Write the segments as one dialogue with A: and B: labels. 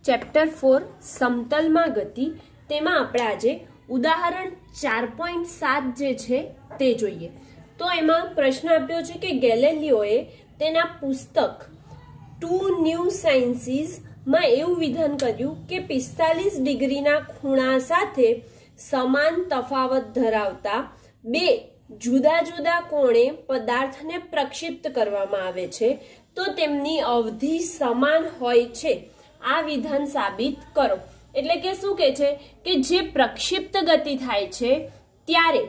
A: Chapter 4 સમતલમાં ગતિ તેમાં આપણે આજે ઉદાહરણ 4.7 જે છે તે જોઈએ। તો એમાં પ્રશ્ન આપ્યો છે કે ગેલેલિયોએ તેના પુસ્તક ટુ ન્યૂ સાયન્સીસ માં એવું વિધાન કર્યું કે 45 ડિગ્રીના ખૂણા સાથે સમાન તફાવત ધરાવતા બે જુદા જુદા કોણે પદાર્થને પ્રક્ષિપ્ત કરવામાં આવે છે તો તેમની અવધિ સમાન હોય છે। આ વિધાન સાબિત કરો। એટલે કે શું કહે છે કે જે પ્રક્ષિપ્ત ગતિ થાય છે ત્યારે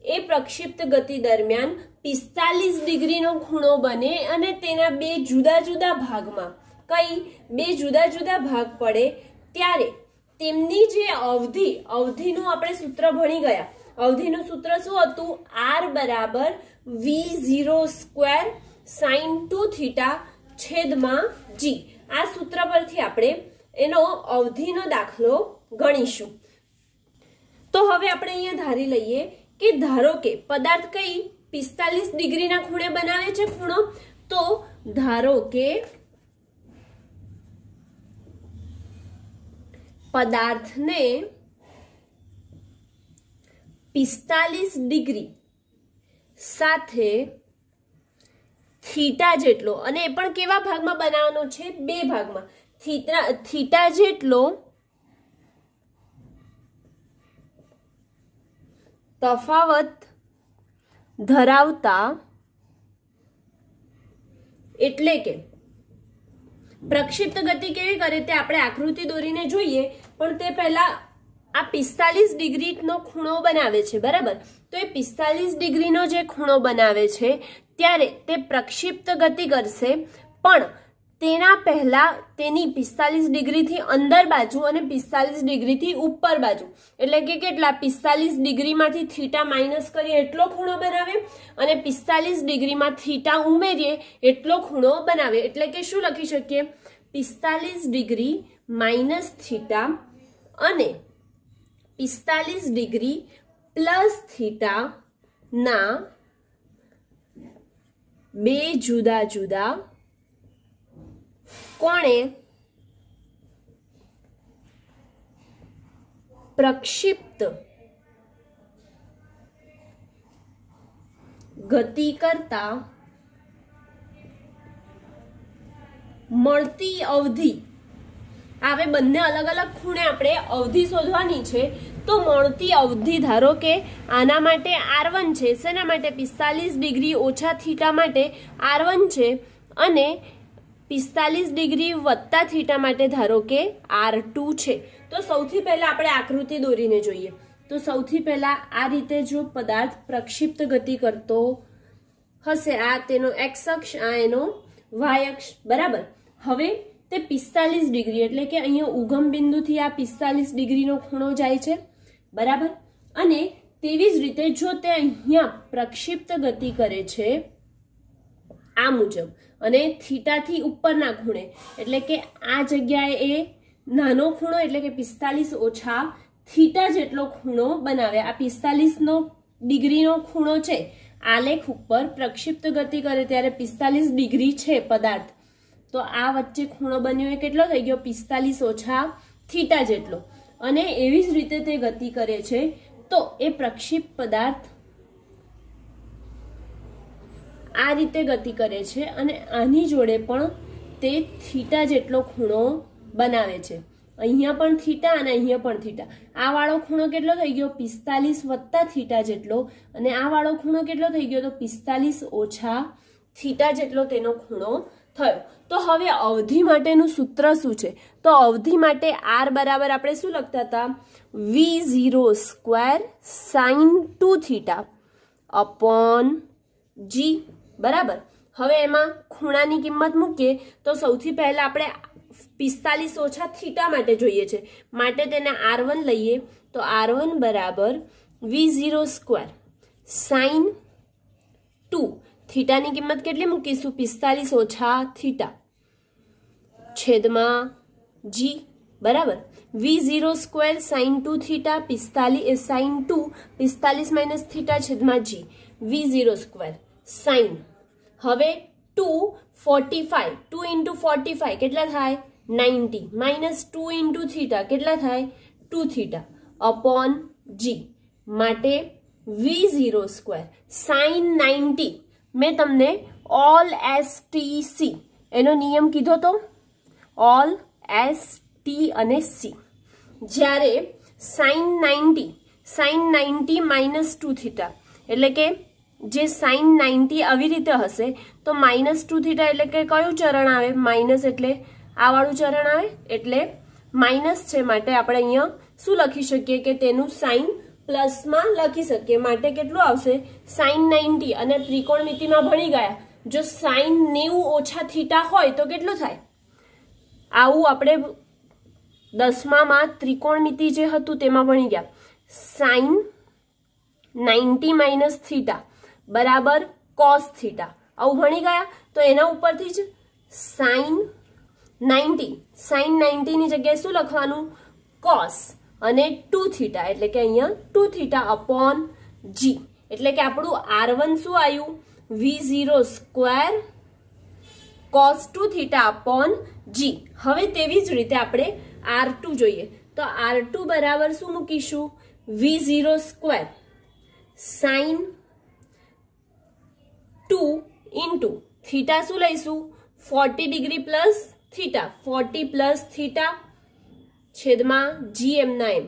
A: એ પ્રક્ષિપ્ત ગતિ દરમિયાન 45 ડિગ્રીનો ખૂણો બને અને તેના બે જુદા જુદા ભાગમાં કઈ બે જુદા જુદા ભાગ પડે ત્યારે તેમની જે અવધિનું આપણે સૂત્ર ભણી ગયા। અવધિનું સૂત્ર શું હતું? r બરાબર v0² sin 2θ છેદમાં g। આ સૂત્ર પરથી આપણે એનો અવધિનો દાખલો ગણીશું। તો હવે આપણે અહીંયા ધારી લઈએ કે ધારો કે પદાર્થ કઈ 45 ડિગ્રીના ખૂણે બનાવે છે ખૂણો। તો ધારો કે પદાર્થને 45 ડિગ્રી સાથે થીટા જેટલો, અને એ પણ કેવા ભાગમાં બનાવવાનો છે? બે ભાગમાં। થીટા જેટલો તફાવત ધરાવતા, એટલે કે પ્રક્ષિપ્ત ગતિ કેવી કરે તે આપણે આકૃતિ દોરીને જોઈએ, પણ તે પહેલા આ 45 ડિગ્રીનો ખૂણો બનાવે છે, બરાબર? તો એ 45 ડિગ્રીનો જે ખૂણો બનાવે છે ત્યારે તે પ્રક્ષિપ્ત ગતિ કરશે, પણ તેના પહેલા તેની 45 ડિગ્રીથી અંદર બાજુ અને 45 ડિગ્રીથી ઉપર બાજુ, એટલે કે કેટલા 45 ડિગ્રીમાંથી થીટા માઇનસ કરીએ એટલો ખૂણો બનાવે અને 45 ડિગ્રીમાં થીટા ઉમેરીએ એટલો ખૂણો બનાવે। એટલે કે શું લખી શકીએ? 45 ડિગ્રી માઇનસ થીટા અને 45 ડિગ્રી પ્લસ થીટા ના બે જુદા જુદા કોણે પ્રક્ષિપ્ત ગતિ કરતા મળતી અવધિ। હવે બંને અલગ અલગ ખૂણે આપણે અવધિ શોધવાની છે, તો મળતી અવધિ ધારો કે આના માટે r1 છે, શેના માટે? 45 ડિગ્રી ઓછા થીટા માટે r1 છે, અને 45 ડિગ્રી વત્તા થીટા માટે ધારો કે r2 છે। તો સૌથી પહેલા આપણે આકૃતિ દોરીને જોઈએ। તો સૌથી પહેલા આ રીતે જો પદાર્થ પ્રક્ષિપ્ત ગતિ કરતો હશે, આ તેનો x અક્ષ, આ એનો y અક્ષ, બરાબર? હવે તે 45 ડિગ્રી એટલે કે અહીંયા ઉગમ બિંદુથી આ 45 ડિગ્રીનો ખૂણો જાય છે, બરાબર? અને તેવી જ રીતે જો તે અહીંયા પ્રક્ષિપ્ત ગતિ કરે છે આ મુજબ અને થીટાથી ઉપરના ખૂણે, એટલે કે આ જગ્યાએ એ નાનો ખૂણો એટલે કે 45 ઓછા થીટા જેટલો ખૂણો બનાવે। આ 45 ડિગ્રીનો ખૂણો છે, આલેખ ઉપર પ્રક્ષિપ્ત ગતિ કરે ત્યારે 45 ડિગ્રી છે પદાર્થ, તો આ વચ્ચે ખૂણો બન્યો એ કેટલો થઈ ગયો? 45 ઓછા થીટા જેટલો। અને એવી જ રીતે તે ગતિ કરે છે, તો એ પ્રક્ષિપ્ત પદાર્થ આ રીતે ગતિ કરે છે અને આની જોડે પણ તે થીટા જેટલો ખૂણો બનાવે છે। અહીંયા પણ થીટા અને અહીંયા પણ થીટા। આ વાળો ખૂણો કેટલો થઈ ગયો? 45 વત્તા થીટા જેટલો, અને આ વાળો ખૂણો કેટલો થઈ ગયો? તો 45 ઓછા થીટા જેટલો તેનો ખૂણો થયો। તો હવે અવધિ માટેનું સૂત્ર શું છે? તો અવધિ માટે r બરાબર આપણે શું લખતા હતા? v0² sin 2θ અપોન g, બરાબર? હવે એમાં ખૂણાની કિંમત મૂકીએ તો સૌથી પહેલા આપણે 45 ઓછા થીટા માટે જોઈએ છે, માટે તેને r1 લઈએ। તો r1 બરાબર v0² sin 2, થીટાની કિંમત કેટલી મૂકીશું? 45 ઓછા થીટા છેદમાં g, બરાબર? v0² sin 2θ 45 sin 2 45 minus theta છેદમાં g v0² sin। હવે 2 45 2 into 45 કેટલા થાય? 90 -2 ઇન્ટુ થીટા કેટલા થાય 2 થીટા અપોન g માટે v0² sin 90 મેં તમને ઓલ STC એનો નિયમ કીધો તો ઓલ ST અને C જ્યારે sin 90 -2 થીટા એટલે કે જે sin 90 આવી રીતે હશે તો -2 થીટા એટલે કે કયું ચરણ આવે માઇનસ એટલે આ વાળું ચરણ આવે એટલે માઇનસ છે માટે આપણે અહીંયા શું લખી શકીએ કે તેનું સાઇન પ્લસમાં લખી શકીએ માટે કેટલું આવશે sin 90 અને ત્રિકોણમિતિમાં ભણી ગયા જો sin 90 ઓછા થીટા હોય તો કેટલું થાય આવું આપણે 10માં ત્રિકોણમિતિ જે હતું તેમાં ભણી ગયા sin 90 માઇનસ થીટા બરાબર cos થીટા આવું ભણી ગયા તો એના ઉપરથી જ sin 90 ની જગ્યાએ શું લખવાનું cos અને 2 થીટા એટલે કે અહીંયા 2 થીટા અપોન g એટલે કે આપણું r1 શું આવ્યું v0² cos 2 theta upon g હવે તેવી જ રીતે આપણે r2 જોઈએ તો r2 બરાબર શું મૂકીશું v0² sin 2 ઇન્ટુ થીટા શું લઈશું 40 degree plus theta 40 plus theta છેદમાં g એમના એમ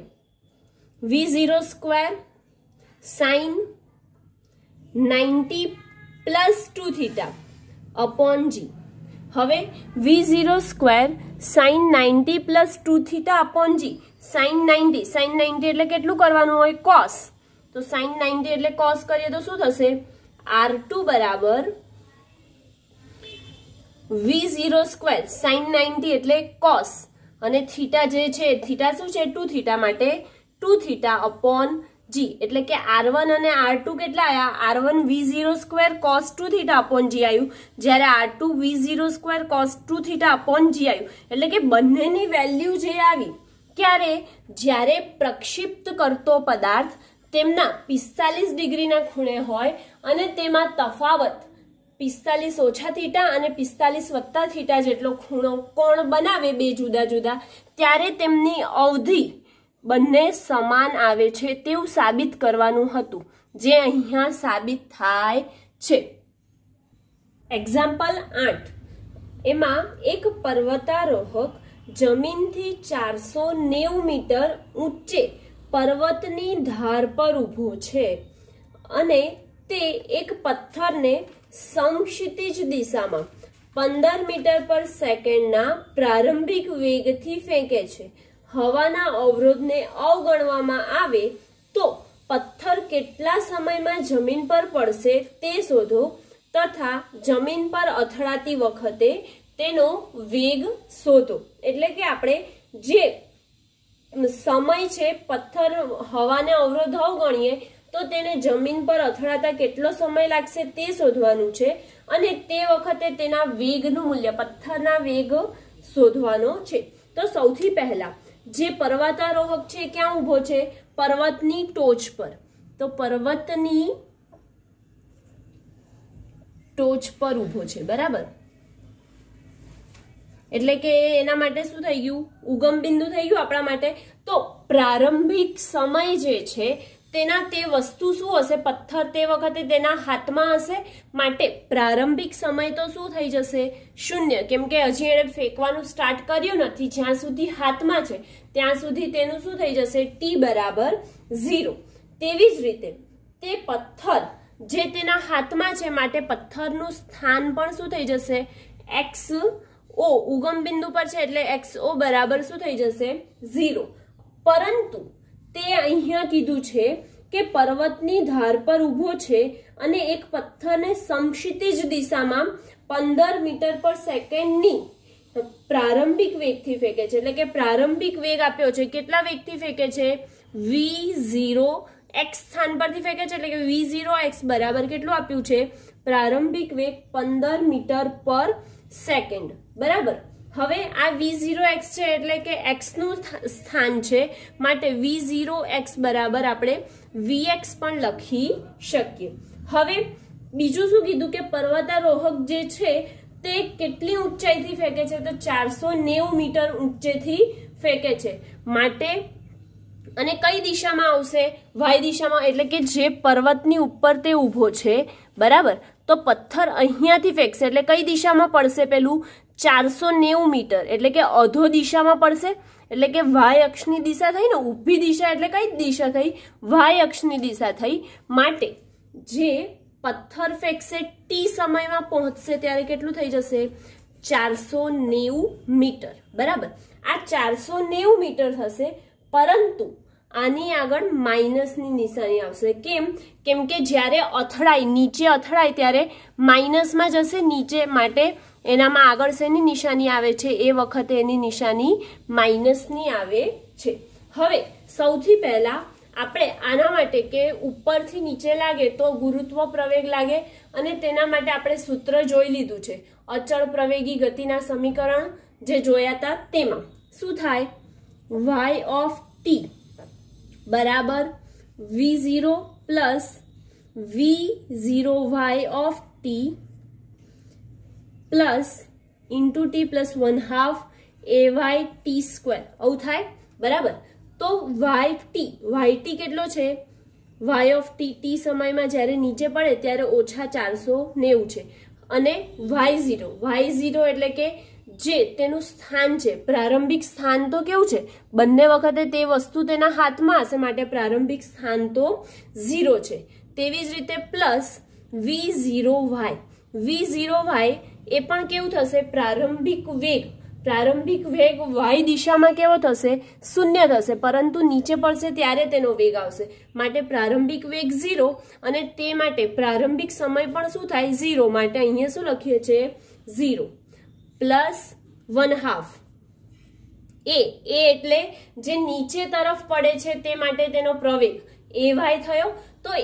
A: v0² sin 90 plus 2 theta upon g હવે v0² sin 90 plus 2 theta upon g sin 90 એટલે કેટલું કરવાનું હોય cos તો sin 90 એટલે cos કરીએ તો શું થશે r2 બરાબર v0² sin 90 એટલે cos અને થીટા જે છે થીટા શું છે 2 થીટા માટે 2 થીટા અપોન g એટલે કે r1 અને r2 કેટલા આયા r1 v0² cos 2 theta upon g આવ્યું જ્યારે r2 v0² cos 2 theta upon g આવ્યું એટલે કે બંનેની વેલ્યુ જે આવી ક્યારે જ્યારે પ્રક્ષિપ્ત કરતો પદાર્થ તેમના 45 ડિગ્રીના ખૂણે હોય અને તેમાં તફાવત 45 ઓછા થીટા અને 45 વત્તા થીટા જેટલો ખૂણો કોણ બનાવે બે જુદા જુદા ત્યારે તેમની અવધિ બંને સમાન આવે છે તેવું સાબિત કરવાનું હતું જે અહીંયા સાબિત થાય છે એક્ઝામ્પલ 8 એમાં એક પર્વતારોહક જમીનથી 490 મીટર ઊંચે પર્વતની ધાર પર ઊભો છે અને તે એક પથ્થરને સમક્ષિતિજ દિશામાં 15 મીટર પર સેકન્ડના પ્રારંભિક વેગથી ફેંકે છે હવાના અવરોધને અવગણવામાં આવે તો પથ્થર કેટલા સમયમાં જમીન પર પડશે તે શોધો તથા જમીન પર અથડાતી વખતે તેનો વેગ શોધો એટલે કે આપણે જે સમય છે પથ્થર હવાને અવરોધ અવગણીએ તો તેને જમીન પર અથડાતા કેટલો સમય લાગશે તે શોધવાનું છે અને તે વખતે તેના વેગનું મૂલ્ય પથ્થરના વેગ શોધવાનો છે તો સૌથી પહેલા જે પર્વતારોહક છે ક્યાં ઊભો છે પર્વતની ટોચ પર તો પર્વતની ટોચ પર ઊભો છે બરાબર એટલે કે એના માટે શું થઈ ગયું ઉગમ બિંદુ થઈ ગયું આપણા માટે તો પ્રારંભિક સમય જે છે તેના તે વસ્તુ શું હશે પથ્થર તે વખતે તેના હાથમાં હશે માટે પ્રારંભિક સમય તો શું થઈ જશે શૂન્ય કેમ કે હજી એને ફેંકવાનું સ્ટાર્ટ કર્યું નથી જ્યાં સુધી હાથમાં છે ત્યાં સુધી તેનું શું થઈ જશે t બરાબર 0 તેવી જ રીતે તે પથ્થર જે તેના હાથમાં છે માટે પથ્થરનું સ્થાન પણ શું થઈ જશે xo ઉગમ બિંદુ પર છે એટલે xo બરાબર શું થઈ જશે 0 પરંતુ તે અહીંયા કીધું છે કે પર્વતની ધાર પર ઊભો છે અને એક પથ્થરને સમક્ષિતિજ દિશામાં 15 મીટર પર સેકન્ડની પ્રારંભિક વેગથી ફેંકે છે એટલે કે પ્રારંભિક વેગ આપ્યો છે કેટલા વેગથી ફેંકે છે v0x સ્થાન પરથી ફેંકે છે એટલે કે v0x બરાબર કેટલું આપ્યું છે પ્રારંભિક વેગ 15 મીટર પર સેકન્ડ બરાબર હવે આ v0x છે એટલે કે x નું સ્થાન છે માટે v0x બરાબર આપણે vx પણ લખી શકીએ હવે બીજું શું કીધું કે પર્વતારોહક જે છે તે કેટલી ઊંચાઈથી ફેંકે છે? તો 490 મીટર ઊંચેથી ફેંકે છે. માટે અને કઈ દિશામાં આવશે? વાય દિશામાં, એટલે કે જે પર્વતની ઉપર તે ઊભો છે, બરાબર. તો પથ્થર અહીંયાથી ફેંકશે એટલે કઈ દિશામાં પડશે? પેલું 490 મીટર એટલે કે અધો દિશામાં પડશે. એટલે કે વાય અક્ષની દિશા થઈ ને, ઊભી દિશા એટલે કઈ દિશા થઈ? વાય અક્ષની દિશા થઈ. માટે જે પથ્થર ફેંકશે ટી સમયમાં પહોંચશે ત્યારે કેટલું થઈ જશે? 490 મીટર, બરાબર. આ 490 મીટર થશે, પરંતુ આની આગળ માઇનસની નિશાની આવશે. કેમ? કેમ કે જ્યારે અથડાય, નીચે અથડાય ત્યારે માઇનસમાં જશે નીચે. માટે એનામાં આગળ શેની નિશાની આવે છે? એ વખતે એની નિશાની માઇનસની આવે છે. હવે સૌથી પહેલા આપણે આના માટે કે ઉપરથી નીચે લાગે તો ગુરુત્વ પ્રવેગ લાગે, અને તેના માટે આપણે સૂત્ર જોઈ લીધું છે. અચળ પ્રવેગી ગતિના સમીકરણ જે જોયા હતા તેમાં શું થાય? વાય ઓફ ટી બરાબર v0 plus v0y of T plus into T plus 1/2 ay T square. આવું થાય, બરાબર. તો yt કેટલો છે? y ઓફ ટી સમયમાં જ્યારે નીચે પડે ત્યારે ઓછા 490 છે. અને y0 એટલે કે જે તેનું સ્થાન છે, પ્રારંભિક સ્થાન તો કેવું છે? બંને વખતે તે વસ્તુ તેના હાથમાં હશે, માટે પ્રારંભિક સ્થાન તો 0 છે. તેવી જ રીતે પ્લસ v0y એ પણ કેવું થશે? પ્રારંભિક વેગ y દિશામાં કેવો થશે? 0 થશે, પરંતુ નીચે પડશે ત્યારે તેનો વેગ આવશે. માટે પ્રારંભિક વેગ 0, અને તે માટે પ્રારંભિક સમય પણ શું થાય? 0. માટે અહીંયા શું લખીએ છીએ? 0 પ્લસ 1/2 એ એટલે જે નીચે તરફ પડે છે તે માટે તેનો પ્રવેગ ay થયો. તો y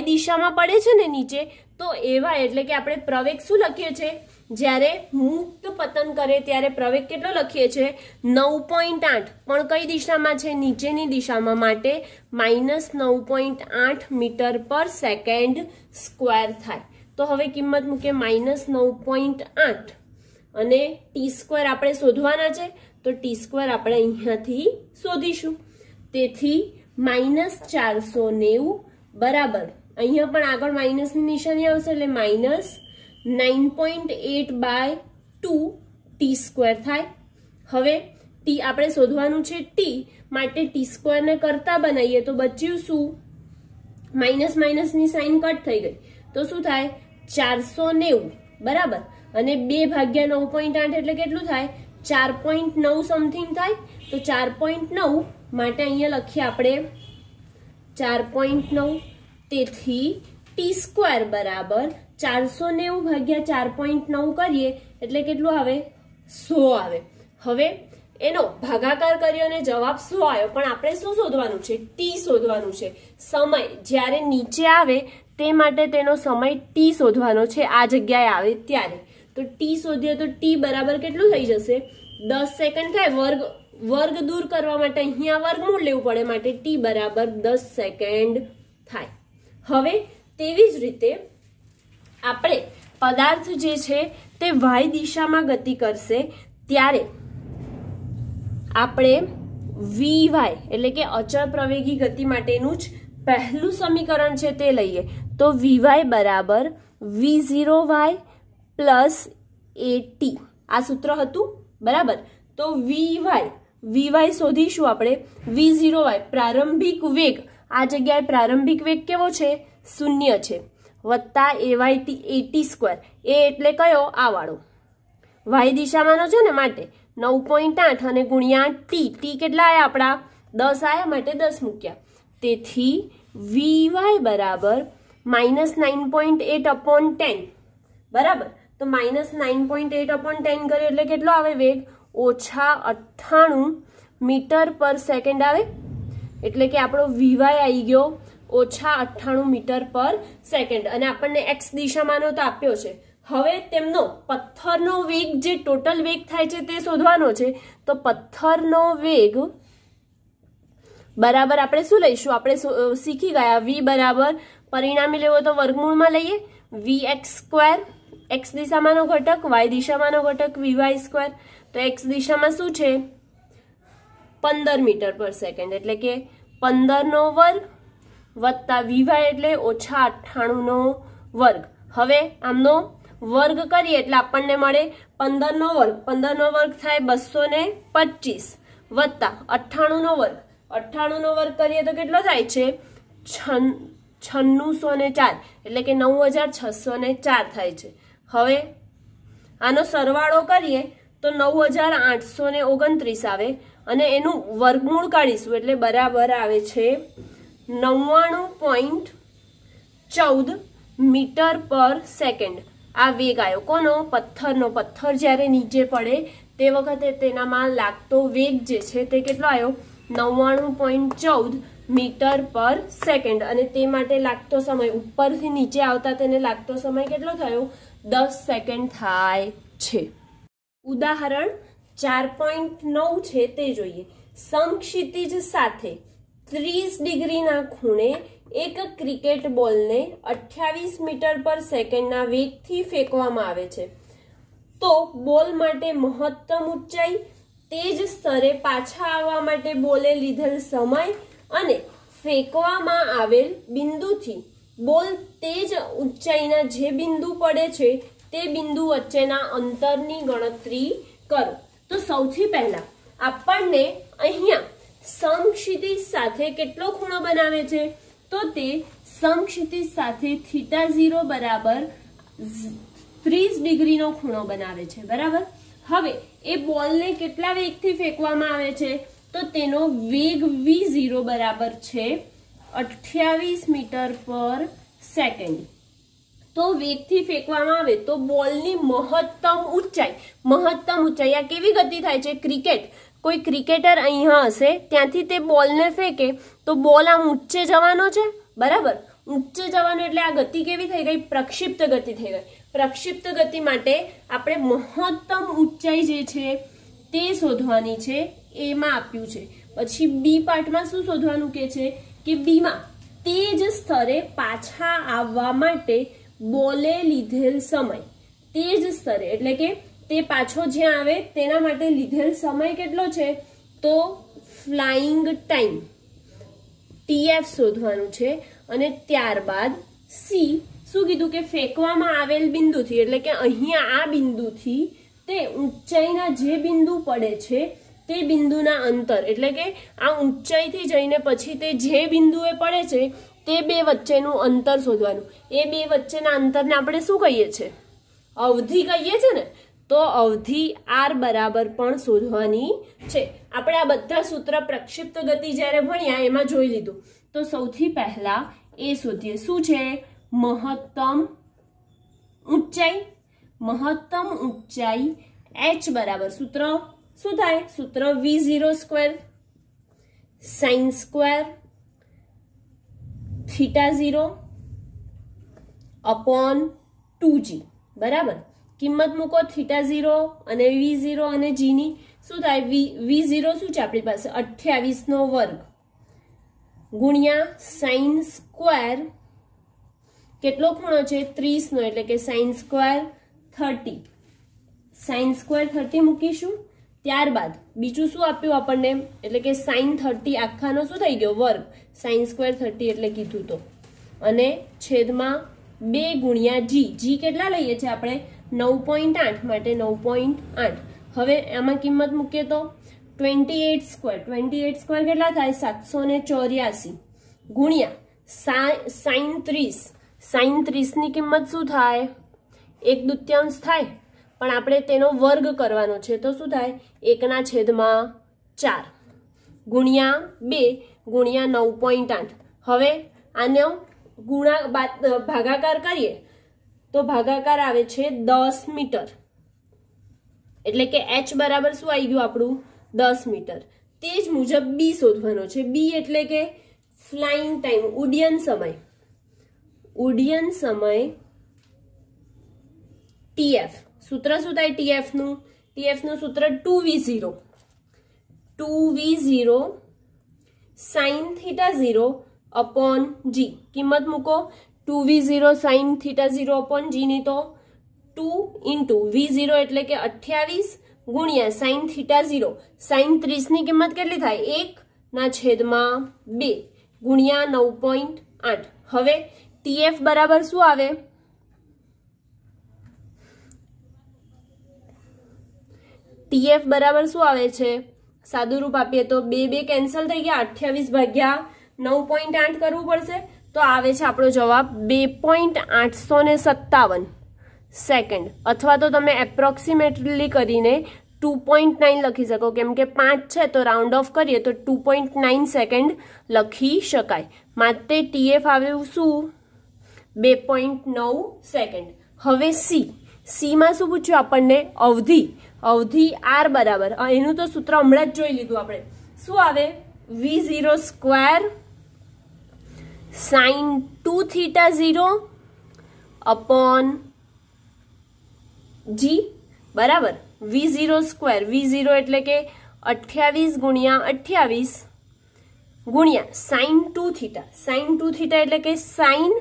A: દિશામાં પડે છે ને નીચે, તો ay એટલે કે આપણે પ્રવેગ શું લખીએ છીએ? જ્યારે મુક્ત પતન કરે ત્યારે પ્રવેગ કેટલો લખીએ છીએ? 9.8. પણ કઈ દિશામાં છે? નીચેની દિશામાં. માટે -9.8 મીટર પર સેકન્ડ સ્ક્વેર થાય. તો હવે કિંમત મૂકે -9.8 અને ટી સ્ક્વેર આપણે શોધવાના છે, તો ટી સ્ક્વેર આપણે અહીંયાથી શોધીશું. તેથી -490 બરાબર, અહીંયા પણ આગળ માઇનસની નિશાની આવશે એટલે -9.8/2 ટી સ્ક્વેર થાય. હવે ટી આપણે શોધવાનું છે ટી, માટે ટી સ્ક્વેરને કરતા બનાવીએ તો બચ્યું શું? માઇનસની સાઇન કટ થઈ ગઈ, તો શું થાય? 490, બરાબર. અને 2/9.8 એટલે કેટલું થાય? 4.9 સમથિંગ થાય. તો 4.9 માટે અહીંયા લખીએ આપણે 4.9. તેથી ટી સ્ક્વેર બરાબર 490/4.9 કરીએ એટલે કેટલું આવે? 100 આવે. હવે એનો ભાગાકાર કર્યો અને જવાબ 100 આવ્યો, પણ આપણે શું શોધવાનું છે? ટી શોધવાનું છે. સમય જ્યારે નીચે આવે તે માટે તેનો સમય ટી શોધવાનો છે, આ જગ્યાએ આવે ત્યારે. તો ટી શોધીએ તો ટી બરાબર કેટલું થઈ જશે? 10 સેકન્ડ થાય. વર્ગ દૂર કરવા માટે અહીંયા વર્ગમૂળ લેવું પડે, માટે ટી બરાબર 10 સેકન્ડ થાય. હવે તેવી જ રીતે આપણે પદાર્થ જે છે તે વાય દિશામાં ગતિ કરશે ત્યારે આપણે વીવાય એટલે કે અચળ પ્રવેગી ગતિ માટેનું જ પહેલું સમીકરણ છે તે લઈએ. તો વીવાય બરાબર v0y પ્લસ એટી, આ સૂત્ર હતું, બરાબર. તો વીવાય શોધીશું આપણે. v0y પ્રારંભિક વેગ, આ જગ્યાએ પ્રારંભિક વેગ કેવો છે? 0 છે, વત્તા એટી સ્ક્વેર. એ એટલે કયો? આ વાળો વાય દિશામાંનો છે ને, માટે 9.8 અને ગુણ્યા ટી કેટલા આયા આપણા? 10 આયા, માટે 10 મૂક્યા. તેથી વીવાય બરાબર -9.8/10, બરાબર. તો -9.8/10 કર્યો એટલે કેટલો આવે વેગ? -98 મીટર પર સેકન્ડ આવે. એટલે કે આપણો વીવાય આવી ગયો -98 મીટર પર સેકન્ડ. અને આપણને એક્સ દિશામાંનો તો આપ્યો છે. હવે તેમનો પથ્થરનો વેગ જે ટોટલ વેગ થાય છે તે શોધવાનો છે. તો પથ્થરનો વેગ બરાબર આપણે શું લઈશું? આપણે શીખી ગયા વી બરાબર પરિણામી લેવો તો વર્ગમૂળમાં લઈએ, vx² एक्स दिशामांनो घटक वाय दिशामांनो घटक vy²। तो एक्स दिशामां शुं छे 15 मीटर पर सेकंड एटले के 15 નો વર્ગ વત્તા વીવાય એટલે ઓછા 98 નો વર્ગ। હવે આમનો વર્ગ કરીએ એટલે આપણને મળે 15 નો વર્ગ, 15 નો વર્ગ થાય 225 વત્તા 98 નો વર્ગ, 98 નો વર્ગ કરીએ તો કેટલો થાય છે 9604 એટલે કે 9604 થાય છે। હવે આનો સરવાળો કરીએ તો 9829 આવે અને એનું વર્ગમૂળ કાઢીશું એટલે બરાબર આવે છે 99.14 મીટર પર સેકન્ડ। આ વેગ આવ્યો કોનો પથ્થરનો। પથ્થર જ્યારે નીચે પડે તે વખતે તેનામાં લાગતો વેગ જે છે તે કેટલો આવ્યો 99.14 મીટર પર સેકન્ડ અને તે માટે લાગતો સમય ઉપરથી નીચે આવતા તેને લાગતો સમય કેટલો થયો 10 સેકન્ડ થાય છે। ઉદાહરણ 4.9 છે તે જોઈએ। સમક્ષિતિજ સાથે 30 ડિગ્રીના ખૂણે એક ક્રિકેટ બોલને 28 મીટર પર સેકન્ડના વેગથી ફેંકવામાં આવે છે તો બોલ માટે મહત્તમ ઊંચાઈ, તે જ સ્તરે પાછા આવવા માટે બોલે લીધેલ સમય અને ફેંકવામાં આવેલ બિંદુથી બોલ તે જ ઊંચાઈના જે બિંદુ પડે છે તે બિંદુ વચ્ચેના અંતરની ગણતરી કરો। તો સૌથી પહેલા આપણને અહીંયા સમક્ષિતિજ સાથે કેટલો ખૂણો બનાવે છે તો તે સમક્ષિતિજ સાથે θ0 બરાબર 30 ડિગ્રીનો ખૂણો બનાવે છે બરાબર। હવે એ બોલને કેટલા વેગથી ફેંકવામાં આવે છે તો તેનો વેગ v0 બરાબર છે 28 મીટર પર સેકન્ડ। તો વેગથી ફેંકવામાં આવે તો બોલની મહત્તમ ઊંચાઈ આ કેવી ગતિ થાય છે ક્રિકેટ, કોઈ ક્રિકેટર અહીંયા હશે ત્યાંથી તે બોલને ફેંકે તો બોલ આમ ઊંચે જવાનો છે બરાબર। ઊંચે જવાનો એટલે આ ગતિ કેવી થઈ ગઈ પ્રક્ષિપ્ત ગતિ થઈ ગઈ। પ્રક્ષિપ્ત ગતિ માટે આપણે મહત્તમ ઊંચાઈ જે છે તે શોધવાની છે, એમાં આપ્યું છે। પછી બી પાર્ટમાં શું શોધવાનું કે છે કે બીમાં તે જ સ્તરે પાછા આવવા માટે બોલે લીધેલ સમય, તે જ સ્તરે એટલે કે તે પાછો જ્યાં આવે તેના માટે લીધેલ સમય કેટલો છે તો ફ્લાઇંગ ટાઈમ TF શોધવાનું છે। અને ત્યારબાદ સી શું કીધું કે ફેંકવામાં આવેલ બિંદુથી એટલે કે અહીંયા આ બિંદુથી તે ઊંચાઈના જે બિંદુ પડે છે તે બિંદુના અંતર એટલે કે આ ઊંચાઈથી જઈને પછી તે જે બિંદુએ પડે છે તે બે વચ્ચેનું અંતર શોધવાનું। એ બે વચ્ચેના અંતરને આપણે શું કહીએ છીએ અવધિ કહીએ છીએ ને, તો અવધિ r બરાબર પણ શોધવાની છે। આપણે આ બધા સૂત્ર પ્રક્ષિપ્ત ગતિ જ્યારે ભણ્યા એમાં જોઈ લીધું। તો સૌથી પહેલા એ શોધીએ શું છે મહત્તમ ઊંચાઈ h બરાબર સૂત્ર શું થાય સૂત્ર v0² sin square θ0 upon 2g બરાબર। કિંમત મૂકો θ0 અને v0 અને g ની શું થાય v0 શું છે આપણી પાસે 28 નો વર્ગ ગુણ્યા sin સ્ક્વેર કેટલો ખૂણો છે 30 નો એટલે કે sin સ્ક્વેર 30 મૂકીશું। ત્યારબાદ બીજું શું આપ્યું આપણને એટલે કે sin 30 આખાનો શું થઈ ગયો વર્ગ sin સ્ક્વેર 30 એટલે કીધું તો અને છેદમાં 2 ગુણ્યા g કેટલા લઈએ છીએ આપણે 9.8 માટે 9.8। હવે આમાં કિંમત મૂકીએ તો 28² કેટલા થાય 784 ગુણ્યા sin 30 ની કિંમત શું થાય 1/2 થાય પણ આપણે તેનો વર્ગ કરવાનો છે તો શું થાય 1/4 ગુણ્યા 2 ગુણ્યા 9.8। હવે આનો ભાગાકાર કરીએ તો ભાગાકાર આવે છે 10 મીટર એટલે કે h બરાબર શું આવી ગયું આપણું 10 મીટર। તે જ મુજબ બી શોધવાનો છે। બી એટલે કે ફ્લાઇંગ ટાઈમ ઉડ્ડયન સમય TF સૂત્ર શું થાય TF નું સૂત્ર 2v0 sin θ0 upon g કિંમત મૂકો 2v0 sin θ0 upon g ની તો 2 ઇન્ટુ V0 એટલે કે 28 ગુણ્યા સાઇન થીટા 0 સાઇન 30 ની કિંમત કેટલી થાય 1/2 ગુણ્યા 9.8. હવે TF બરાબર શું આવે TF બરાબર શું આવે છે સાદું રૂપ આપીએ તો 2 કેન્સલ થઈ ગયા 28 ભાગ્યા 9.8 કરવું પડશે તો આવે છે આપણો જવાબ 2.857 સેકન્ડ અથવા તો તમે એપ્રોક્સિમેટલી કરીને 2.9 લખી શકો કેમ કે 5 છે તો રાઉન્ડ ઓફ કરીએ તો 2.9 સેકન્ડ લખી શકાય. માટે TF આવ્યું શું 2.9 સેકન્ડ. હવે C માં શું પૂછ્યું આપણને અવધિ R બરાબર એનું તો સૂત્ર હમણાં જ જોઈ લીધું આપણે શું આવે V0 square sign 2 theta 0 upon G બરાબર V0 સ્ક્વેર V0 એટલે કે 28 ગુણ્યા 28 ગુણ્યા સાઇન 2 થીટા એટલે કે સાઇન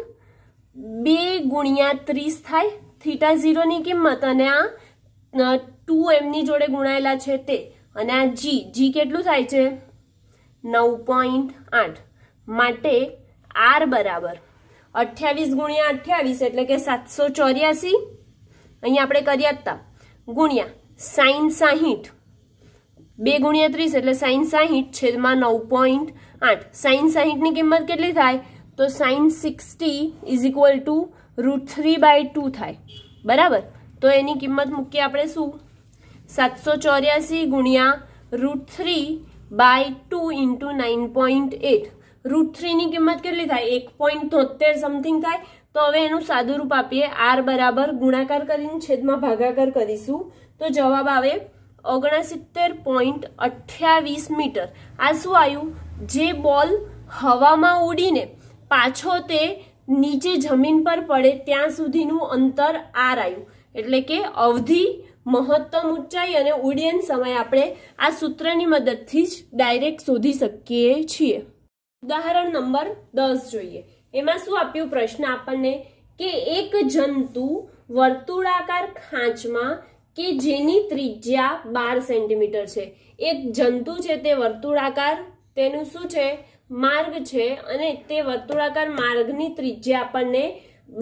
A: 2 ગુણ્યા 30 થાય થીટા 0 ની કિંમત અને આ 2 એમની જોડે ગુણાયેલા છે તે અને આ G કેટલું થાય છે 9.8 માટે R બરાબર 28 ગુણ્યા 28 એટલે કે 784 અહીંયા આપણે કર્યા હતા ગુણ્યા સાઇન 60 2 ગુણ્યા 30 એટલે સાઇન 60 છેદમાં 9.8 સાઇન 60 ની કિંમત કેટલી થાય તો સાઇન 60 ઇઝ ઇક્વલ ટુ √3/2 થાય બરાબર તો એની કિંમત મૂકીએ આપણે શું 784 ગુણ્યા √3/2 ઇન્ટુ 9.8 √3 ની કિંમત કેટલી થાય 1.73 સમથિંગ થાય તો હવે એનું સાદું રૂપ આપીએ R બરાબર ગુણાકાર કરીને છેદમાં ભાગાકાર કરીશું તો જવાબ આવે 69.28 મીટર. આ શું આવ્યું જે બોલ હવામાં ઉડીને પાછો તે નીચે જમીન પર પડે ત્યાં સુધીનું અંતર R આવ્યું એટલે કે અવધિ મહત્તમ ઊંચાઈ અને ઉડ્ડયન સમય આપણે આ સૂત્રની મદદથી જ ડાયરેક્ટ શોધી શકીએ છીએ. ઉદાહરણ નંબર 10 જોઈએ. એમાં શું આપ્યું પ્રશ્ન આપણને કે એક જંતુ વર્તુળાકાર ખાંચમાં કે જેની ત્રિજ્યા 12 સેન્ટીમીટર છે. એક જંતુ છે તે વર્તુળાકાર તેનું શું છે માર્ગ છે અને તે વર્તુળાકાર માર્ગની ત્રિજ્યા આપણને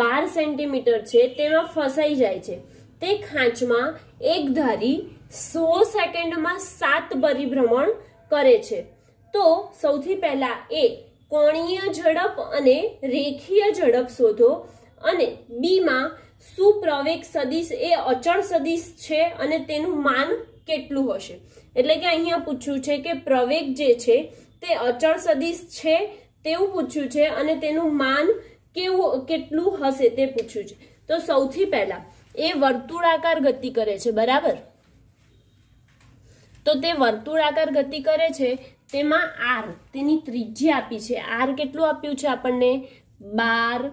A: 12 સેન્ટીમીટર છે તેમાં ફસાઈ જાય છે. તે ખાંચમાં એક ધારી 100 સેકન્ડમાં 7 પરિભ્રમણ કરે છે. તો સૌથી પહેલા એ કોણીય ઝડપ અને રેખીય ઝડપ શોધો અને બી માં સુપ્રવેગ સદિશ એ અચળ સદિશ છે અને તેનું માન કેટલું હશે. એટલે કે અહીંયા પૂછ્યું છે કે પ્રવેગ જે છે તે અચળ સદિશ છે તેવું પૂછ્યું છે અને તેનું માન કેટલું હશે તે પૂછ્યું છે. તો સૌથી પહેલા એ વર્તુળાકાર ગતિ કરે છે બરાબર તો તે વર્તુળાકાર ગતિ કરે છે તેમાં R તેની ત્રિજ્યા આપી છે R કેટલું આપ્યું છે આપણને 12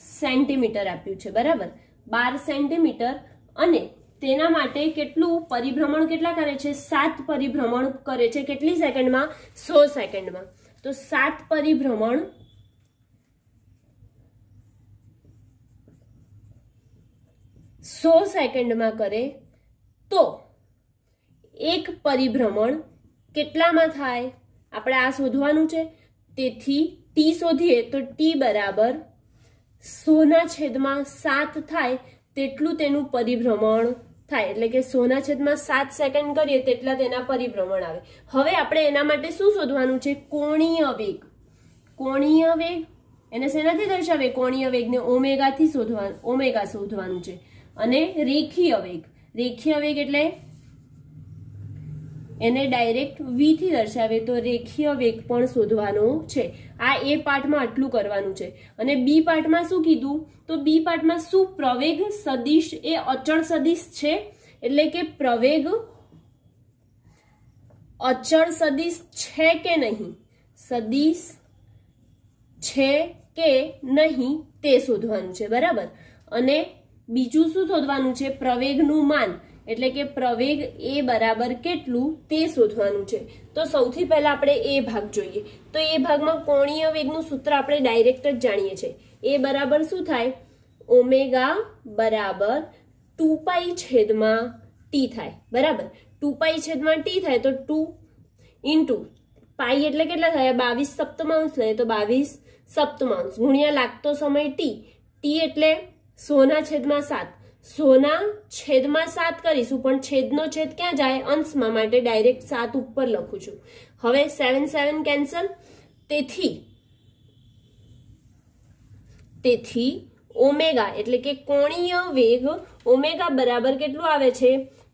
A: સેન્ટીમીટર આપ્યું છે બરાબર 12 સેન્ટીમીટર અને તેના માટે કેટલું પરિભ્રમણ કેટલા કરે છે 7 પરિભ્રમણ કરે છે કેટલી સેકન્ડમાં 100 સેકન્ડમાં. તો 7 પરિભ્રમણ 100 સેકન્ડમાં કરે તો એક પરિભ્રમણ કેટલામાં થાય આપણે આ શોધવાનું છે. તેથી T શોધીએ તો T બરાબર 100/7 થાય તેટલું તેનું પરિભ્રમણ થાય એટલે કે 100/7 સેકન્ડ કરીએ તેટલા તેના પરિભ્રમણ આવે. હવે આપણે એના માટે શું શોધવાનું છે કોણીય વેગ. કોણીય વેગ એને શેનાથી દર્શાવે કોણીય વેગને ઓમેગાથી ઓમેગા શોધવાનું છે. અને રેખીય વેગ એટલે એને ડાયરેક્ટ V થી દર્શાવે તો રેખીય વેગ પણ શોધવાનો છે. આ એ પાર્ટમાં આટલું કરવાનું છે. અને બી પાર્ટમાં શું કીધું તો બી પાર્ટમાં શું પ્રવેગ સદિશ એ અચળ સદિશ છે એટલે કે પ્રવેગ અચળ સદિશ છે કે નહીં સદિશ છે કે નહીં તે શોધવાનું છે બરાબર. અને બીજું શું શોધવાનું છે પ્રવેગનું માન એટલે કે પ્રવેગ એ બરાબર કેટલું તે શોધવાનું છે. તો સૌથી પહેલા આપણે એ ભાગ જોઈએ. તો એ ભાગમાં કોણીય વેગનું સૂત્ર આપણે ડાયરેક્ટ જ જાણીએ છીએ. એ બરાબર શું થાય ઓમેગા બરાબર 2 છેદમાં ટી થાય, બરાબર. 2 છેદમાં ટી થાય તો 2 ઇન્ટુ પાઈ એટલે કેટલા થયા 22 સપ્તમાંશ લઈએ તો 22 સપ્તમાંશ ગુણ્યા લાગતો સમય ટી, ટી એટલે 100 છેદમાં 7, 100 છેદમાં 7 કરીશું પણ છેદનો છેદ ક્યાં જાય અંશમાં, માટે ડાયરેક્ટ 7 ઉપર લખું છું. હવે 7 7 કેન્સલ, તેથી ઓમેગા એટલે કે કોણીય વેગ ઓમેગા બરાબર કેટલું આવે છે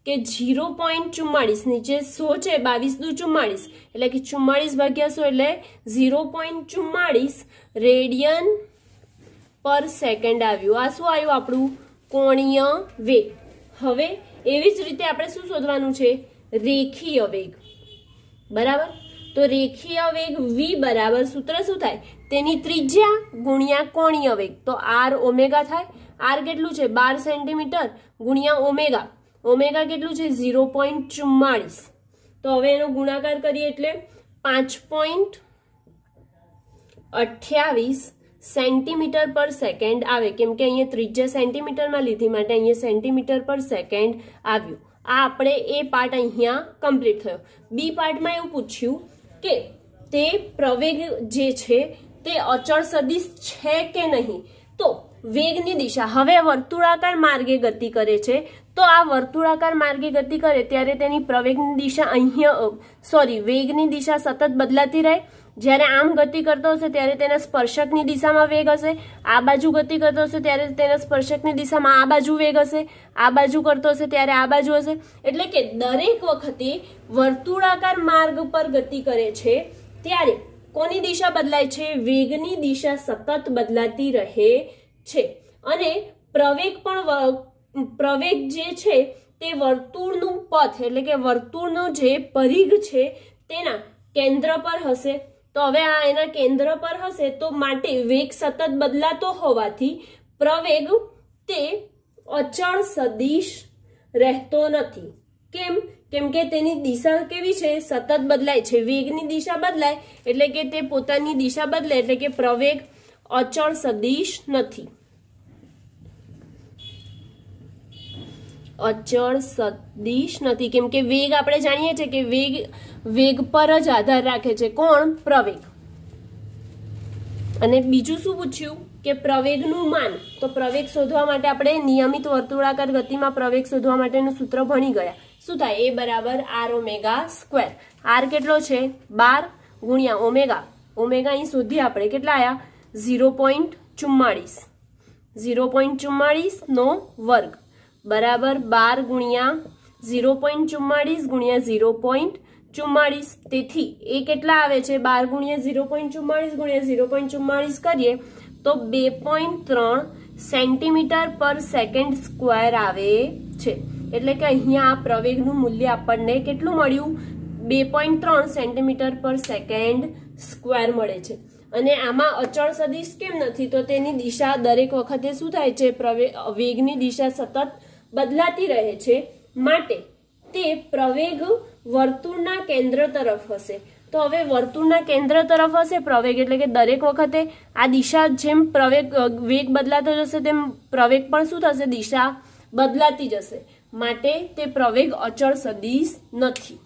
A: કે 0.44, નીચે 100 છે 22 દુ 44 એટલે કે 44 ભાગ્યા 100 એટલે 0.44 રેડિયન પર સેકન્ડ આવ્યું. આ શું આવ્યું આપણું કોણીય વેગ. હવે એવી જ રીતે આપણે શું શોધવાનું છે રેખીય વેગ, બરાબર. તો રેખીય વેગ v બરાબર સૂત્ર શું થાય તેની ત્રિજ્યા ગુણ્યા કોણીય વેગ, તો r ઓમેગા થાય. r કેટલું છે 12 સેન્ટીમીટર ગુણ્યા ઓમેગા, ઓમેગા કેટલું છે 0.44. તો હવે એનો ગુણાકાર કરીએ એટલે 5.28 સેન્ટીમીટર પર સેકન્ડ આવે, કેમ કે અહીંયા ત્રિજ્યા સેન્ટીમીટરમાં લીધી માટે અહીંયા સેન્ટીમીટર પર સેકન્ડ આવ્યું. આ આપણે એ પાર્ટ અહીંયા કમ્પ્લીટ થયો. બી પાર્ટમાં એવું પૂછ્યું કે તે પ્રવેગ જે છે તે અચળ સદિશ છે કે નહીં. તો વેગની દિશા, હવે વર્તુળાકાર માર્ગે ગતિ કરે છે તો આ વર્તુળાકાર માર્ગે ગતિ કરે ત્યારે તેની પ્રવેગની દિશા અહીંયા વેગની દિશા સતત બદલાતી રહે. જ્યારે આમ ગતિ કરતો હશે ત્યારે તેના સ્પર્શકની દિશામાં વેગ હશે, આ બાજુ ગતિ કરતો હશે ત્યારે તેના સ્પર્શકની દિશામાં આ બાજુ વેગ હશે, આ બાજુ કરતો હશે ત્યારે આ બાજુ હશે. એટલે કે દરેક વખતે વર્તુળાકાર માર્ગ પર ગતિ કરે છે ત્યારે કોની દિશા બદલાય છે વેગની દિશા સતત બદલાતી રહે છે. અને પ્રવેગ જે છે તે વર્તુળનું પથ એટલે કે વર્તુળનો જે પરિઘ છે તેના કેન્દ્ર પર હશે. તો હવે આ એના કેન્દ્ર પર હશે તો માટે વેગ સતત બદલાતો હોવાથી પ્રવેગ તે અચળ સદિશ રહેતો નથી. કેમ કે તેની દિશા કેવી છે સતત બદલાય છે. વેગની દિશા બદલાય એટલે કે તે પોતાની દિશા બદલે એટલે કે પ્રવેગ અચળ સદિશ નથી. અચળ સદિશ નથી કેમ કે વેગ આપણે જાણીએ છીએ કે વેગ પર જ આધાર રાખે છે કોણ પ્રવેગ. અને બીજું શું પૂછ્યું કે પ્રવેગનું માન. તો પ્રવેગ શોધવા માટે આપણે નિયમિત વર્તુળાકાર ગતિમાં પ્રવેગ શોધવા માટેનું સૂત્ર ભણી ગયા. શું થાય એ બરાબર r ઓમેગા સ્ક્વેર. r કેટલો છે 12 ગુણ્યા ઓમેગા, ઓમેગા અહીં શોધીએ આપણે કેટલા આયા 0.44, 0.44 નો વર્ગ બરાબર 12 ગુણ્યા 0.44 ગુણ્યા 0.44. તેથી એ કેટલા આવે છે 12 ગુણ્યા 0.44 ગુણ્યા 0.44 કરીએ તો 2.3 સેન્ટીમીટર પર સેકન્ડ સ્ક્વેર આવે છે. એટલે કે અહીંયા આ પ્રવેગનું મૂલ્ય આપણને કેટલું મળ્યું 2.3 સેન્ટીમીટર પર સેકન્ડ સ્ક્વેર મળે છે. અને આમાં અચળ સદિશ કેમ નથી તો તેની દિશા દરેક વખતે શું થાય છે વેગની દિશા સતત બદલાતી રહે છે માટે તે પ્રવેગ વર્તુળના કેન્દ્ર તરફ હશે. તો હવે વર્તુળના કેન્દ્ર તરફ હશે પ્રવેગ એટલે કે દરેક વખતે આ દિશા જેમ વેગ બદલાતો જશે તેમ પ્રવેગ પણ શું થશે દિશા બદલાતી જશે માટે તે પ્રવેગ અચળ સદિશ નથી.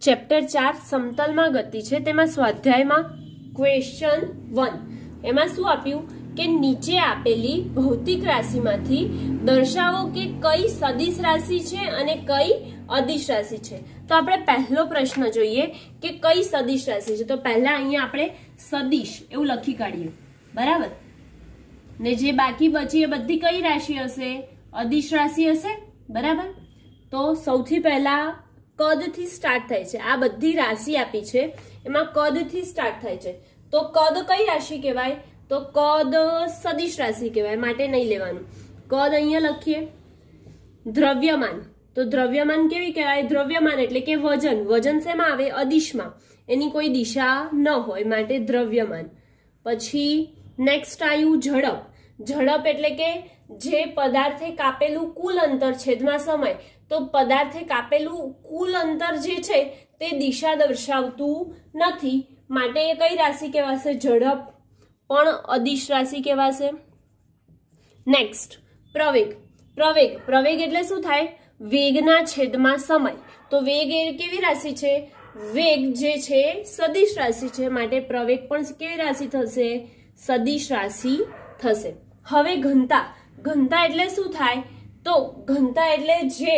A: ચેપ્ટર 4 સમતલમાં ગતિ છે તેમાં સ્વાધ્યાયમાં ક્વેશ્ચન 1 એમાં શું આપ્યું કે નીચે આપેલી ભૌતિક રાશિમાંથી દર્શાવો કે કઈ સદિશ રાશિ છે અને કઈ અદિશ રાશિ છે. તો આપણે પહેલો પ્રશ્ન જોઈએ કે કઈ સદિશ રાશિ છે. તો પહેલા અહીંયા આપણે સદિશ એવું લખી કાઢીએ બરાબર. ને જે બાકી બચી એ બધી કઈ રાશિ હશે અદિશ રાશિ હશે બરાબર. તો સૌથી પહેલા કદ થી સ્ટાર્ટ થાય છે. આ બધી રાશિ આપી છે એમાં કદ થી સ્ટાર્ટ થાય છે. તો કદ કઈ રાશિ કહેવાય તો કદ સદિશ રાશિ કહેવાય માટે નહીં લેવાનું. કદ અહીંયા લખીએ. દ્રવ્યમાન તો દ્રવ્યમાન કેવી કહેવાય દ્રવ્યમાન એટલે કે વજન. વજન શેમાં આવે અદિશમાં, એની કોઈ દિશા ન હોય માટે દ્રવ્યમાન. પછી નેક્સ્ટ આવ્યું ઝડપ. ઝડપ એટલે કે જે પદાર્થે કાપેલું કુલ અંતર છેદમાં સમય. તો પદાર્થે કાપેલું કુલ અંતર જે છે તે દિશા દર્શાવતું નથી માટે એ કઈ રાશિ કહેવાશે ઝડપ પણ અદિશ રાશિ કહેવાશે. નેક્સ્ટ પ્રવેગ. પ્રવેગ એટલે શું થાય? વેગના છેદમાં સમય. તો વેગ એ કેવી રાશિ છે? વેગ જે છે સદિશ રાશિ છે, માટે પ્રવેગ પણ કેવી રાશિ થશે? સદિશ રાશિ થશે. હવે ઘનતા એટલે શું થાય? તો ઘનતા એટલે જે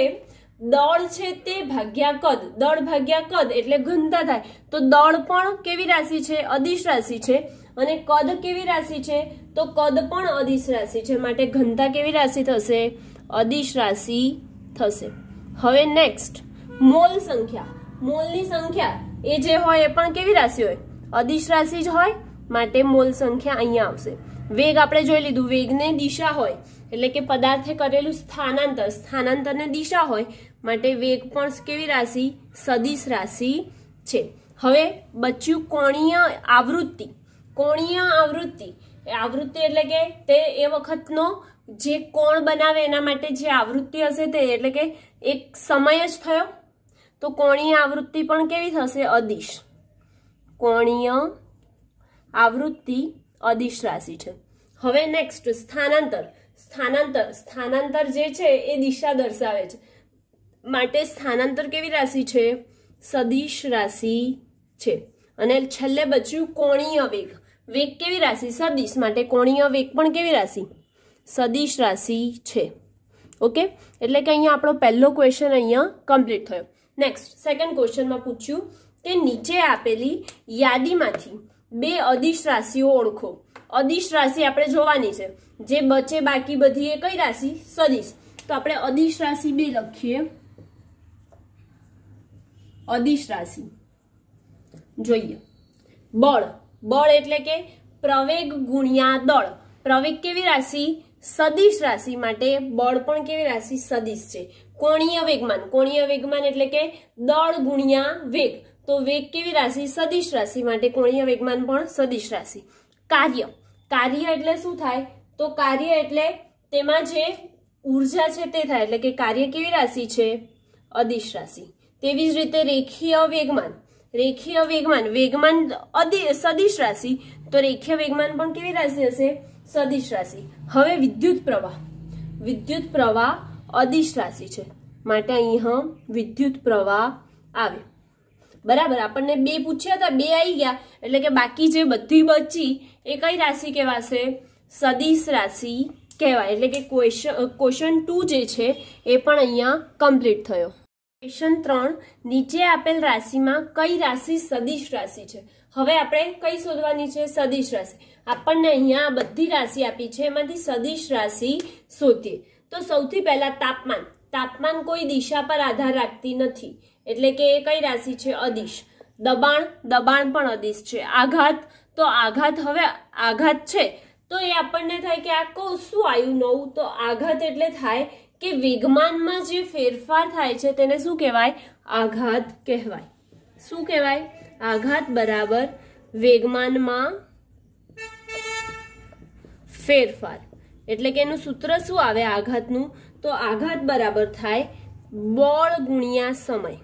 A: દળ છે તે ભાગ્યા કદ, દળ ભાગ્યા કદ એટલે ઘનતા થાય. તો દળ પણ કેવી રાશિ છે? અદિશ રાશિ છે. અને કદ કેવી રાશિ છે? તો કદ પણ અદિશ રાશિ છે, માટે ઘનતા કેવી રાશિ થશે? અદિશ રાશિ થશે. હવે નેક્સ્ટ મોલ સંખ્યા. મોલની સંખ્યા એ જે હોય એ પણ કેવી રાશિ હોય? અદિશ રાશિ જ હોય, માટે મોલ સંખ્યા અહીંયા આવશે. વેગ આપણે જોઈ લીધું, વેગને દિશા હોય એટલે કે પદાર્થે કરેલું સ્થાનાંતરને દિશા હોય, માટે વેગ પણ કેવી રાશિ? સદિશ રાશિ છે. હવે બચ્યું કોણીય આવૃત્તિ. કોણીય આવૃત્તિ એટલે કે તે એ વખતનો જે કોણ બનાવે એના માટે જે આવૃત્તિ હશે તે, એટલે કે એક સમય જ થયો. તો કોણીય આવૃત્તિ પણ કેવી થશે? અદિશ. કોણીય આવૃત્તિ અદિશ રાશિ છે. હવે નેક્સ્ટ સ્થાનાંતર જે છે એ દિશા દર્શાવે છે, માટે સ્થાનાંતર કેવી રાશિ છે? સદિશ રાશિ છે. અને છેલ્લે બચ્યું કોણીય વેગ. વેગ કેવી રાશિ? સદિશ, માટે કોણીય વેગ પણ કેવી રાશિ? સદિશ રાશિ છે. ઓકે, એટલે કે અહીંયા આપણો પહેલો ક્વેશ્ચન અહીંયા કમ્પ્લીટ થયો. નેક્સ્ટ સેકન્ડ ક્વેશ્ચનમાં પૂછ્યું કે નીચે આપેલી યાદીમાંથી બે અદિશ રાશિઓ ઓળખો. અદિશ રાશિ આપણે જોવાની છે, જે બચે બાકી બધી એ કઈ રાશિ? સદિશ. તો આપણે અદિશ રાશિ 2 લખીએ. અદિશ રાશિ જોઈએ. બળ એટલે કે પ્રવેગ ગુણ્યા દળ. પ્રવેગ કેવી રાશિ? સદિશ રાશિ, માટે બળ પણ કેવી રાશિ? સદિશ છે. કોણીય વેગમાન એટલે કે દળ ગુણ્યા વેગ. તો વેગ કેવી રાશિ? સદિશ રાશિ, માટે કોણીય વેગમાન પણ સદિશ રાશિ. કાર્ય એટલે શું થાય? તો કાર્ય એટલે તેમાં જે ઉર્જા છે તે થાય, એટલે કે કાર્ય કેવી રાશિ છે? અદિશ રાશિ. તેવી જ રીતે રેખીય વેગમાન સદિશ રાશિ, તો રેખીય વેગમાન પણ કેવી રાશિ હશે? સદિશ રાશિ. હવે વિદ્યુત પ્રવાહ અદિશ રાશિ છે, માટે અહીં વિદ્યુત પ્રવાહ આવે. બરાબર, આપણને 2 પૂછ્યા હતા, 2 આવી ગયા, એટલે કે બાકી જે બધી બચી એ કઈ રાશિ કહેવાશે? સદિશ રાશિ કહેવાય. એટલે કે ક્વેશ્ચન 2 જે છે એ પણ અહીંયા કમ્પ્લીટ થયો. ક્વેશ્ચન 3, નીચે આપેલ રાશિમાં કઈ રાશિ સદિશ રાશિ છે? હવે આપણે કઈ શોધવાની છે? સદિશ રાશિ. આપણને અહીંયા બધી રાશિ આપી છે, એમાંથી સદિશ રાશિ શોધીએ. તો સૌથી પહેલા તાપમાન કોઈ દિશા પર આધાર રાખતી નથી, એટલે કે એ કઈ રાશિ છે? અદિશ. દબાણ પણ અદિશ છે. આઘાત હવે આઘાત છે તો એ આપણને થાય કે આ શું આવ્યું નવું? તો આઘાત એટલે થાય કે વેગમાનમાં જે ફેરફાર થાય છે તેને શું કહેવાય? આઘાત કહેવાય. શું કહેવાય? આઘાત બરાબર વેગમાનમાં ફેરફાર. એટલે કે એનું સૂત્ર શું આવે આઘાતનું? તો આઘાત બરાબર થાય બળ ગુણ્યા સમય.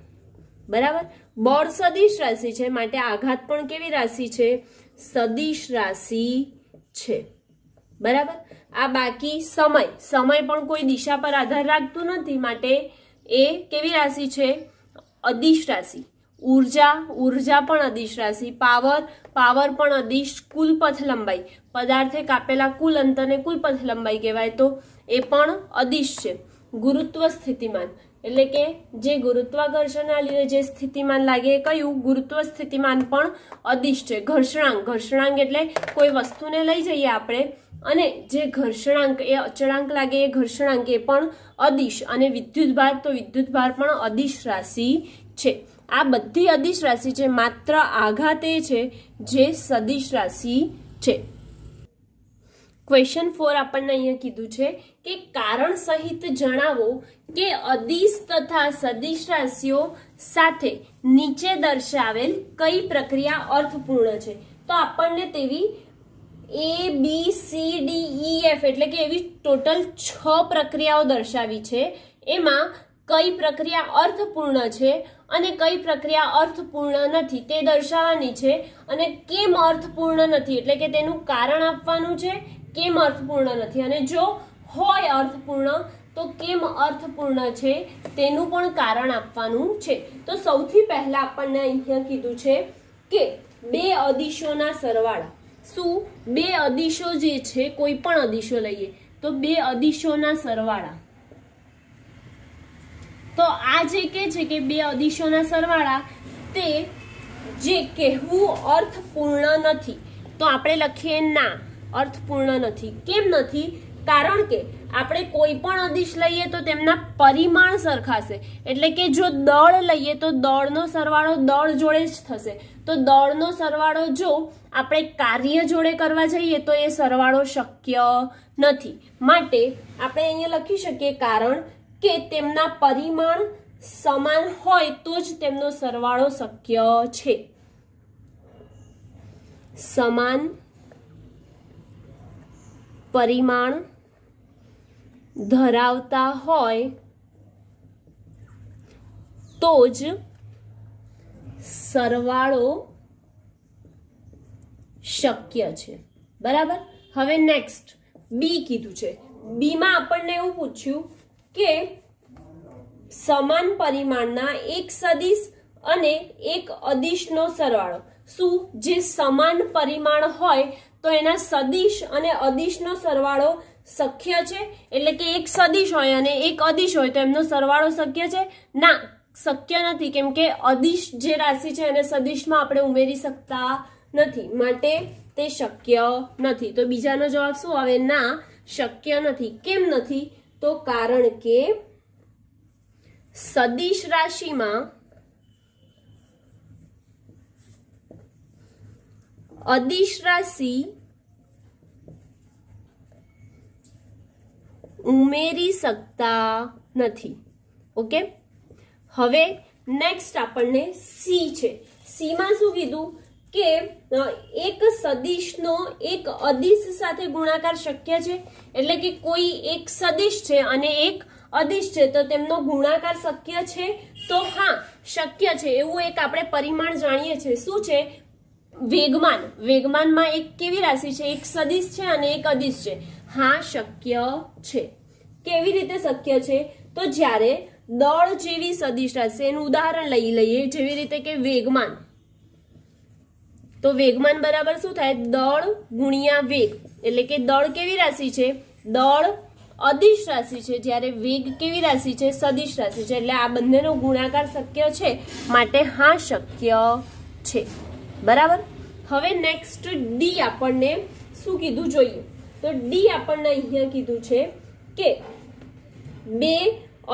A: બરાબર, બળ સદિશ રાશિ છે, માટે આઘાત પણ કેવી રાશિ છે? સદિશ રાશિ છે. બરાબર, આ બાકી સમય પણ કોઈ દિશા પર આધાર રાખતું નથી, માટે એ કેવી રાશિ છે? અદિશ રાશિ. ઉર્જા પણ અદિશ રાશિ. પાવર પણ અદિશ. કુલ પથ લંબાઈ, પદાર્થે કાપેલા કુલ અંતરને કુલ પથ લંબાઈ કહેવાય, તો એ પણ અદિશ છે. ગુરુત્વ સ્થિતિમાન એટલે કે જે ગુરુત્વાકર્ષણના લીધે જે સ્થિતિમાન લાગે એ કયું? ગુરુત્વ સ્થિતિમાન પણ અદિશ છે. ઘર્ષણાંક એટલે કોઈ વસ્તુને લઈ જઈએ આપણે અને જે ઘર્ષણાંક એ અચળાંક લાગે એ ઘર્ષણાંક એ પણ અદિશ. અને વિદ્યુતભાર પણ અદિશ રાશિ છે. આ બધી અદિશ રાશિ છે, માત્ર આઘાત એ છે જે સદિશ રાશિ છે. ક્વેશ્ચન 4 આપણને અહીંયા કીધું છે કે કારણ સહિત જણાવો કે અદિશ તથા સદિશ રાશિઓ સાથે નીચે દર્શાવેલ કઈ પ્રક્રિયા અર્થપૂર્ણ છે. તો આપણને તેવી ABCDEF એટલે કે એવી ટોટલ 6 પ્રક્રિયાઓ દર્શાવી છે. એમાં કઈ પ્રક્રિયા અર્થપૂર્ણ છે અને કઈ પ્રક્રિયા અર્થપૂર્ણ નથી તે દર્શાવવાની છે. અને કેમ અર્થપૂર્ણ નથી એટલે કે તેનું કારણ આપવાનું છે, કેમ અર્થપૂર્ણ નથી. અને જો હોય અર્થપૂર્ણ તો કેમ અર્થપૂર્ણ છે તેનું પણ કારણ આપવાનું છે। તો સૌથી પહેલા આપણને અહીંયા કીધું છે કે બે અદિશોના સરવાળા। શું? બે અદિશો જે છે, કોઈ પણ અદિશો લઈએ તો બે અદિશોના સરવાળા। તો આ જે કે છે કે બે અદિશોના સરવાળા તે જે કહેવું અર્થપૂર્ણ નથી, તો આપણે લખીએ ના, અર્થપૂર્ણ નથી। કેમ નથી? કારણ કે આપણે કોઈ પણ અદિશ લઈએ તો તેમના પરિમાણ સરખાશે, એટલે કે જો દળ લઈએ તો દળનો સરવાળો દળ જોડે જ થશે। તો દળનો સરવાળો જો આપણે કાર્ય જોડે કરવા જઈએ તો એ સરવાળો શક્ય નથી। માટે આપણે અહીંયા લખી શકીએ કારણ કે તેમના પરિમાણ સમાન હોય તો જ તેમનો સરવાળો શક્ય છે। સમાન પરિમાણ ધરાવતા હોય તો જ સરવાળો શક્ય છે। બરાબર। હવે નેક્સ્ટ બી કીધું છે। બી માં આપણને એવું પૂછ્યું કે સમાન પરિમાણના એક સદિશ અને એક અદિશનો સરવાળો। શું? જે સમાન પરિમાણ હોય તો એના સદિશ અને અદિશનો સરવાળો શક્ય છે? એટલે કે એક સદિશ હોય અને એક અદિશ હોય તો એમનો સરવાળો શક્ય છે? ના, શક્ય નથી, કેમ કે અદિશ જે રાશિ છે એને સદિશમાં આપણે ઉમેરી શકતા નથી, માટે તે શક્ય નથી। તો બીજાનો જવાબ શું આવે? ના, શક્ય નથી। કેમ નથી? તો કારણ કે સદિશ રાશિમાં અદિશ રાશિ ઉમેરી શકતા નથી। ઓકે। હવે નેક્સ્ટ આપણને સી છે। સી માં શું કીધું કે એક સદિશનો એક અદિશ સાથે ગુણાકાર શક્ય છે, એટલે કે કોઈ એક સદિશ છે અને એક અદિશ છે તો તેમનો ગુણાકાર શક્ય છે? તો હા, શક્ય છે। એવું એક આપણે પરિમાણ જાણીએ છીએ। શું છે? વેગમાન। વેગમાનમાં એક કેવી રાશિ છે? એક સદિશ છે અને એક અદિશ છે। હા, શક્ય છે। કેવી રીતે શક્ય છે? તો જ્યારે દળ જેવી સદિશ રાશિ, એનું ઉદાહરણ લઈ લઈએ, જેવી રીતે કે વેગમાન। તો વેગમાન બરાબર શું થાય? દળ ગુણ્યા વેગ, એટલે કે દળ કેવી રાશિ છે? દળ અદિશ રાશિ છે, જ્યારે વેગ કેવી રાશિ છે? સદિશ રાશિ છે। એટલે આ બંનેનો ગુણાકાર શક્ય છે, માટે હા, શક્ય છે। બરાબર। હવે નેક્સ્ટ ડી આપણને શું કીધું જોઈએ? તો ડી આપણને અહીંયા કીધું છે કે બે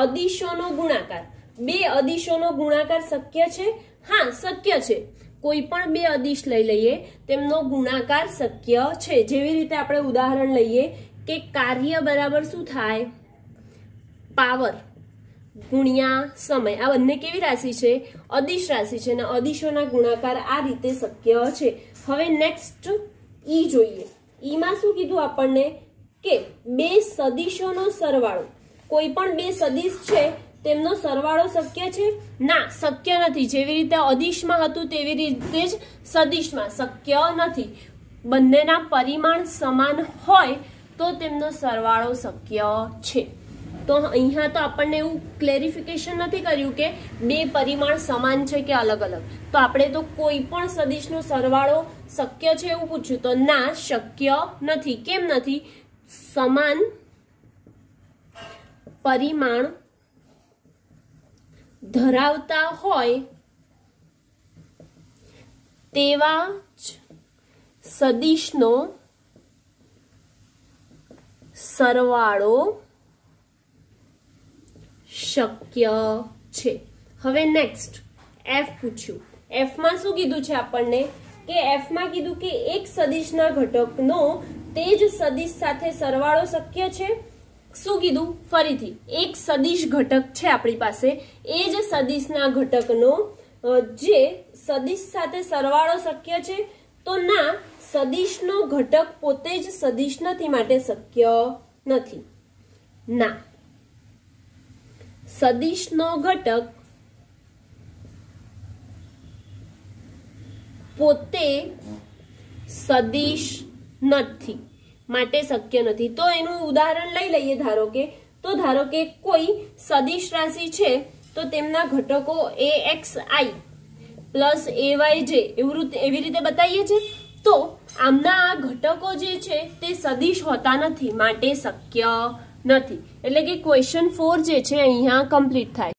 A: અદિશોનો ગુણાકાર। બે અદિશોનો ગુણાકાર શક્ય છે? હા, શક્ય છે। કોઈ પણ બે અદિશ લઈ લઈએ તેમનો ગુણાકાર શક્ય છે। જેવી રીતે આપણે ઉદાહરણ લઈએ કે કાર્ય બરાબર શું થાય? પાવર ગુણ્યા સમય। આ બંને કેવી રાશિ છે? અદિશ રાશિ છે, અને અદિશોના ગુણાકાર આ રીતે શક્ય છે। હવે નેક્સ્ટ ઈ જોઈએ। ઈ માં શું કીધું આપણને કે બે સદિશોનો સરવાળો। કોઈ પણ બે સદિશ છે તેમનો સરવાળો શક્ય છે? ના, શક્ય નથી। જેવી રીતે અદિશમાં હતું તેવી રીતે જ સદિશમાં શક્ય નથી। બંનેના પરિમાણ સમાન હોય તો તેમનો સરવાળો શક્ય છે। તો અહીંયા તો આપણને એવું ક્લેરિફિકેશન નથી કર્યું કે બે પરિમાણ સમાન છે કે અલગ અલગ, તો આપણે તો કોઈ પણ સદિશનો સરવાળો શક્ય છે એવું પૂછ્યું, તો ના, શક્ય નથી। કેમ નથી? સમાન પરિમાણ ધરાવતા હોય તેવા જ સદિશનો સરવાળો શક્ય છે। હવે નેક્સ્ટ એફ પૂછ્યું। એફ માં શું કીધું છે આપણને કે એફ માં કીધું કે એક સદિશના ઘટકનો તે જ સદિશ સાથે સરવાળો શક્ય છે। શું કીધું? ફરીથી, એક સદિશ ઘટક છે આપણી પાસે, એ જ સદિશના ઘટકનો જે સદિશ સાથે સરવાળો શક્ય છે? તો ના, સદિશનો ઘટક પોતે જ સદિશ નથી, માટે શક્ય નથી। ના, સદિશનો ઘટક પોતે સદિશ નથી, માટે શક્ય નથી. તો એનું ઉદાહરણ લઈ લઈએ. ધારો કે કોઈ સદિશ રાશિ છે તો તેમના ઘટકો AXI પ્લસ AYJ એવી રીતે બતાવીએ છીએ. તો આમના આ ઘટકો જે છે તે સદિશ હોતા નથી, માટે શક્ય નથી. એટલે કે ક્વેશ્ચન 4 જે છે અહીંયા કમ્પ્લીટ થાય.